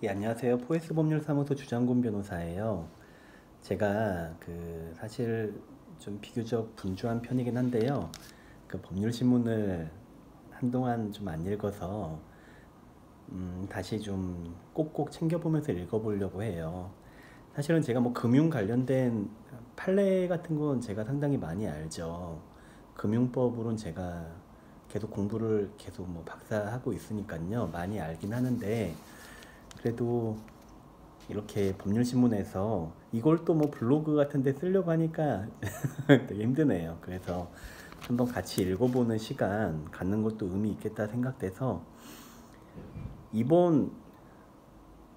예, 안녕하세요. 포에스법률사무소 주장곤 변호사예요. 제가 사실 좀 비교적 분주한 편이긴 한데요. 법률신문을 한동안 좀 안 읽어서 다시 좀 꼭꼭 챙겨보면서 읽어보려고 해요. 사실은 제가 뭐 금융 관련된 판례 같은 건 제가 상당히 많이 알죠. 금융법으로는 제가 계속 공부를 계속 뭐 박사하고 있으니까요. 많이 알긴 하는데 그래도 이렇게 법률신문에서 이걸 또 뭐 블로그 같은 데 쓰려고 하니까 되게 힘드네요. 그래서 한번 같이 읽어보는 시간 갖는 것도 의미 있겠다 생각돼서 이번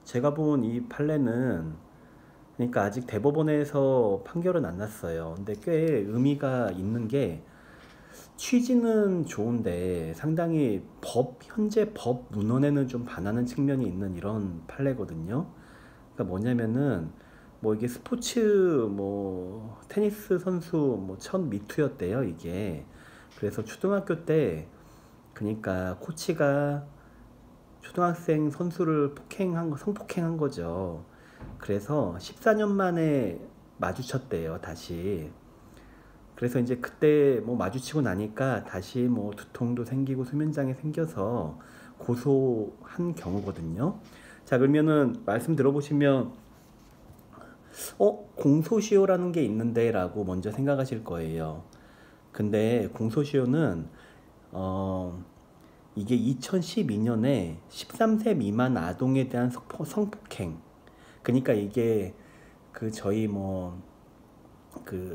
제가 본 이 판례는 그러니까 아직 대법원에서 판결은 안 났어요. 근데 꽤 의미가 있는 게 취지는 좋은데 상당히 현재 법 문헌에는 좀 반하는 측면이 있는 이런 판례거든요. 그러니까 뭐냐면은 뭐 이게 스포츠 뭐 테니스 선수 뭐 첫 미투였대요 이게. 그래서 초등학교 때 그러니까 코치가 초등학생 선수를 성폭행한 거죠. 그래서 14년 만에 마주쳤대요 다시. 그래서 이제 그때 뭐 마주치고 나니까 다시 뭐 두통도 생기고 수면장애 생겨서 고소한 경우거든요. 자, 그러면은 말씀 들어보시면 공소시효라는 게 있는데 라고 먼저 생각하실 거예요. 근데 공소시효는 이게 2012년에 13세 미만 아동에 대한 성폭행, 그러니까 이게 저희 뭐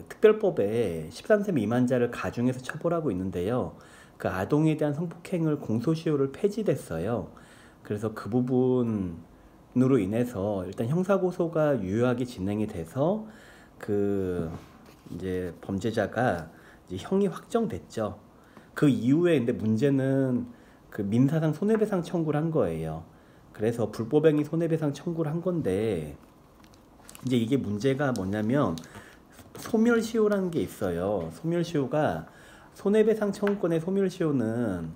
특별법에 13세 미만자를 가중해서 처벌하고 있는데요. 그 아동에 대한 성폭행을 공소시효를 폐지됐어요. 그래서 그 부분으로 인해서 일단 형사고소가 유효하게 진행이 돼서 이제 범죄자가 이제 형이 확정됐죠. 그 이후에 근데 문제는 민사상 손해배상 청구를 한 거예요. 그래서 불법행위 손해배상 청구를 한 건데 이제 이게 문제가 뭐냐면 소멸시효라는 게 있어요. 소멸시효가 손해배상 청구권의 소멸시효는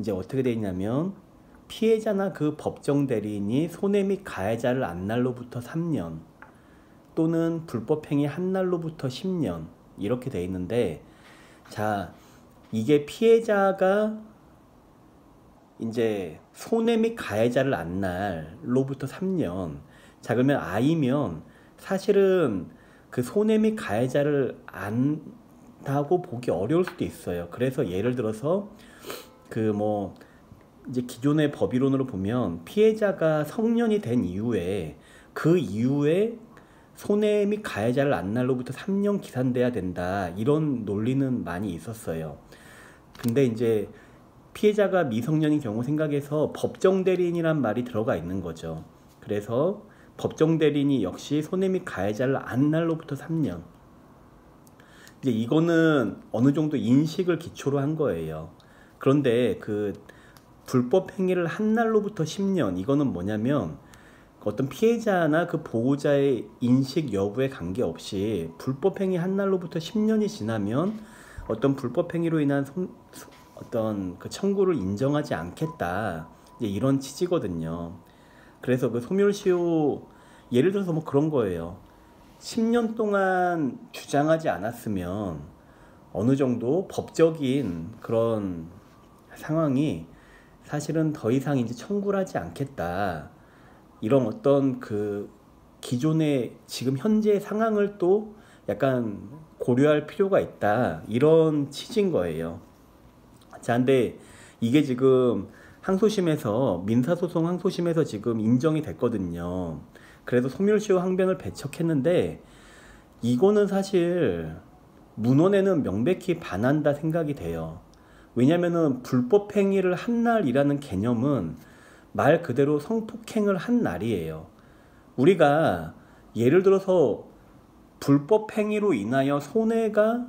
이제 어떻게 돼 있냐면 피해자나 그 법정 대리인이 손해 및 가해자를 안 날로부터 3년 또는 불법행위 한 날로부터 10년 이렇게 돼 있는데, 자, 이게 피해자가 이제 손해 및 가해자를 안 날로부터 3년. 자, 그러면 아이면 사실은 그 손해 및 가해자를 안다고 보기 어려울 수도 있어요. 그래서 예를 들어서 이제 기존의 법이론으로 보면 피해자가 성년이 된 이후에 그 이후에 손해 및 가해자를 안 날로부터 3년 기산돼야 된다, 이런 논리는 많이 있었어요. 근데 이제 피해자가 미성년인 경우 생각해서 법정 대리인이란 말이 들어가 있는 거죠. 그래서 법정 대리인이 역시 손해 및 가해자를 안 날로부터 3년. 이제 이거는 어느 정도 인식을 기초로 한 거예요. 그런데 불법 행위를 한 날로부터 10년, 이거는 뭐냐면 어떤 피해자나 그 보호자의 인식 여부에 관계없이 불법 행위 한 날로부터 10년이 지나면 어떤 불법 행위로 인한 어떤 청구를 인정하지 않겠다, 이제 이런 취지거든요. 그래서 소멸시효 예를 들어서 뭐 그런 거예요. 10년 동안 주장하지 않았으면 어느 정도 법적인 그런 상황이 사실은 더 이상 이제 청구를 하지 않겠다, 이런 어떤 기존의 지금 현재 상황을 또 약간 고려할 필요가 있다, 이런 취지인 거예요. 자, 근데 이게 지금 민사소송 항소심에서 지금 인정이 됐거든요. 그래서 소멸시효 항변을 배척했는데 이거는 사실 문헌에는 명백히 반한다 생각이 돼요. 왜냐면은 불법 행위를 한 날이라는 개념은 말 그대로 성폭행을 한 날이에요. 우리가 예를 들어서 불법 행위로 인하여 손해가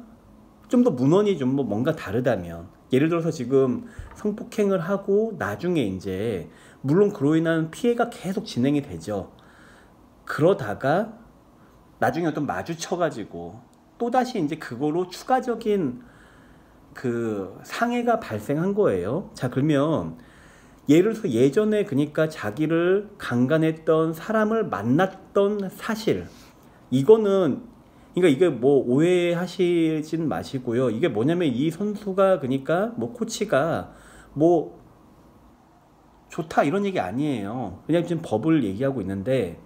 좀 더 문헌이 좀 뭔가 다르다면, 예를 들어서 지금 성폭행을 하고 나중에 이제 물론 그로 인한 피해가 계속 진행이 되죠. 그러다가 나중에 어떤 마주쳐가지고 또다시 이제 그거로 추가적인 상해가 발생한 거예요. 자, 그러면 예를 들어서 예전에 그러니까 자기를 강간했던 사람을 만났던 사실, 이거는 그러니까 이게 뭐 오해하시진 마시고요. 이게 뭐냐면 이 선수가 그러니까 뭐 코치가 뭐 좋다 이런 얘기 아니에요. 그냥 지금 법을 얘기하고 있는데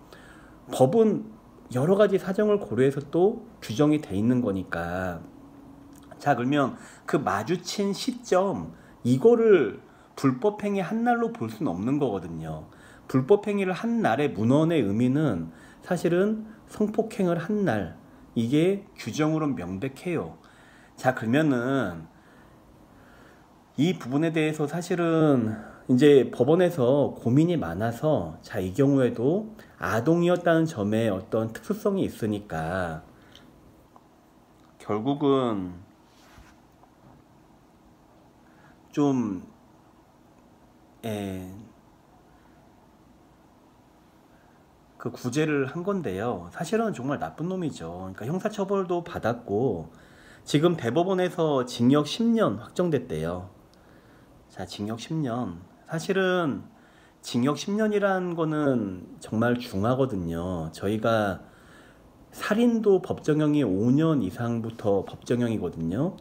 법은 여러 가지 사정을 고려해서 또 규정이 돼 있는 거니까. 자, 그러면 그 마주친 시점, 이거를 불법행위 한 날로 볼 수는 없는 거거든요. 불법행위를 한 날의 문헌의 의미는 사실은 성폭행을 한 날, 이게 규정으로 명백해요. 자, 그러면은 이 부분에 대해서 사실은 이제 법원에서 고민이 많아서, 자, 이 경우에도 아동이었다는 점에 어떤 특수성이 있으니까 결국은 좀 그 구제를 한 건데요. 사실은 정말 나쁜 놈이죠. 그러니까 형사처벌도 받았고 지금 대법원에서 징역 10년 확정됐대요. 자, 징역 10년. 사실은 징역 10년이라는 거는 정말 중하거든요. 저희가 살인도 법정형이 5년 이상부터 법정형이거든요.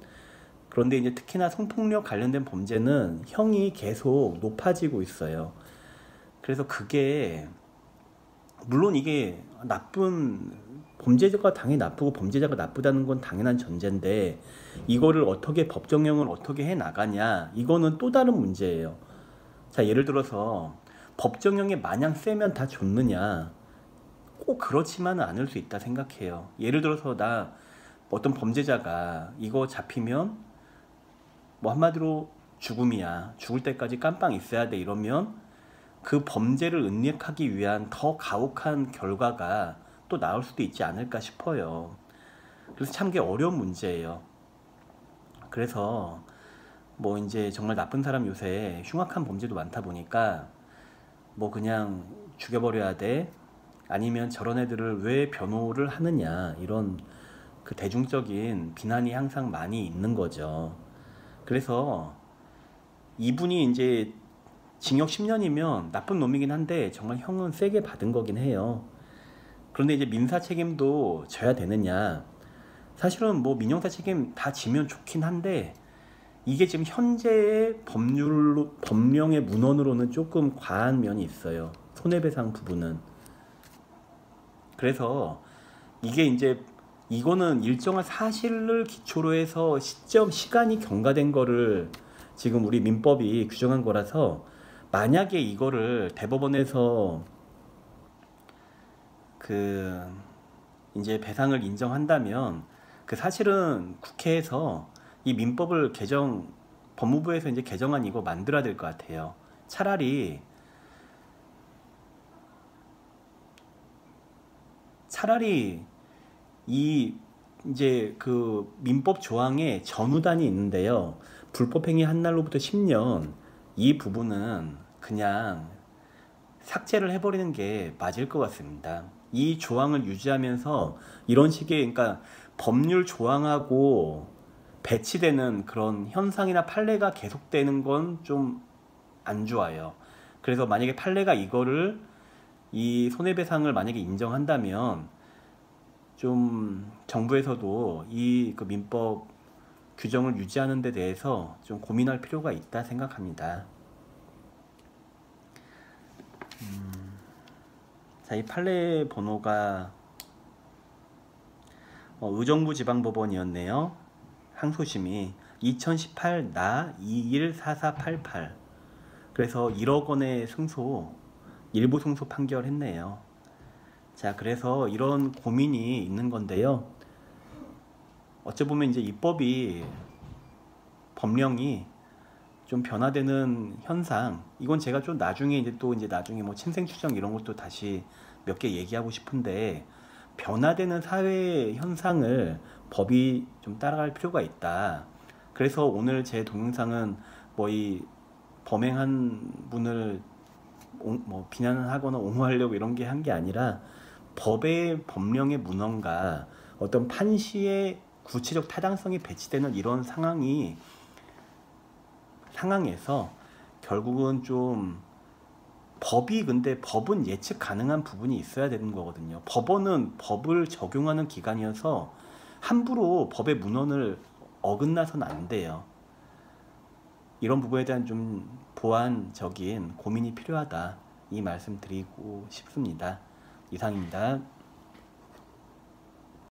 그런데 이제 특히나 성폭력 관련된 범죄는 형이 계속 높아지고 있어요. 그래서 그게 물론 이게 나쁜 범죄자가 당연히 나쁘고 범죄자가 나쁘다는 건 당연한 전제인데 이거를 어떻게 법정형을 어떻게 해 나가냐, 이거는 또 다른 문제예요. 자, 예를 들어서 법정형이 마냥 세면 다 좋느냐, 꼭 그렇지만은 않을 수 있다 생각해요. 예를 들어서 나 어떤 범죄자가 이거 잡히면 뭐 한마디로 죽음이야, 죽을 때까지 깜빵 있어야 돼, 이러면 그 범죄를 은닉하기 위한 더 가혹한 결과가 또 나올 수도 있지 않을까 싶어요. 그래서 참 게 어려운 문제예요. 그래서 뭐 이제 정말 나쁜 사람 요새 흉악한 범죄도 많다 보니까 뭐 그냥 죽여버려야 돼, 아니면 저런 애들을 왜 변호를 하느냐, 이런 그 대중적인 비난이 항상 많이 있는 거죠. 그래서 이분이 이제 징역 10년이면 나쁜 놈이긴 한데 정말 형은 세게 받은 거긴 해요. 그런데 이제 민사 책임도 져야 되느냐, 사실은 뭐 민형사 책임 다 지면 좋긴 한데 이게 지금 현재의 법령의 문헌으로는 조금 과한 면이 있어요. 손해배상 부분은. 그래서 이게 이제 이거는 일정한 사실을 기초로 해서 시간이 경과된 거를 지금 우리 민법이 규정한 거라서, 만약에 이거를 대법원에서 그 이제 배상을 인정한다면 그 사실은 국회에서 이 민법을 법무부에서 이제 개정안 이거 만들어야 될 것 같아요. 차라리 이 이제 그 민법 조항에 전후단이 있는데요. 불법행위 한 날로부터 10년, 이 부분은 그냥 삭제를 해버리는 게 맞을 것 같습니다. 이 조항을 유지하면서 이런 식의, 그러니까 법률 조항하고 배치되는 그런 현상이나 판례가 계속되는 건 좀 안 좋아요. 그래서 만약에 판례가 이거를, 이 손해배상을 만약에 인정한다면 좀 정부에서도 이 그 민법 규정을 유지하는 데 대해서 좀 고민할 필요가 있다 생각합니다. 자, 이 판례 번호가 의정부 지방법원이었네요. 항소심이 2018 나 214488. 그래서 1억 원의 승소, 일부 승소 판결했네요. 자, 그래서 이런 고민이 있는 건데요. 어찌보면 이제 입법이, 법령이 좀 변화되는 현상, 이건 제가 좀 나중에 나중에 뭐 침생추정 이런 것도 다시 몇 개 얘기하고 싶은데, 변화되는 사회 현상을 법이 좀 따라갈 필요가 있다. 그래서 오늘 제 동영상은 뭐 이 범행한 분을 뭐 비난하거나 옹호하려고 이런 게 한 게 아니라, 법의 법령의 문헌과 어떤 판시의 구체적 타당성이 배치되는 이런 상황에서 결국은 좀 근데 법은 예측 가능한 부분이 있어야 되는 거거든요. 법원은 법을 적용하는 기관이어서 함부로 법의 문헌을 어긋나서는 안 돼요. 이런 부분에 대한 좀 보완적인 고민이 필요하다, 이 말씀 드리고 싶습니다. 이상입니다.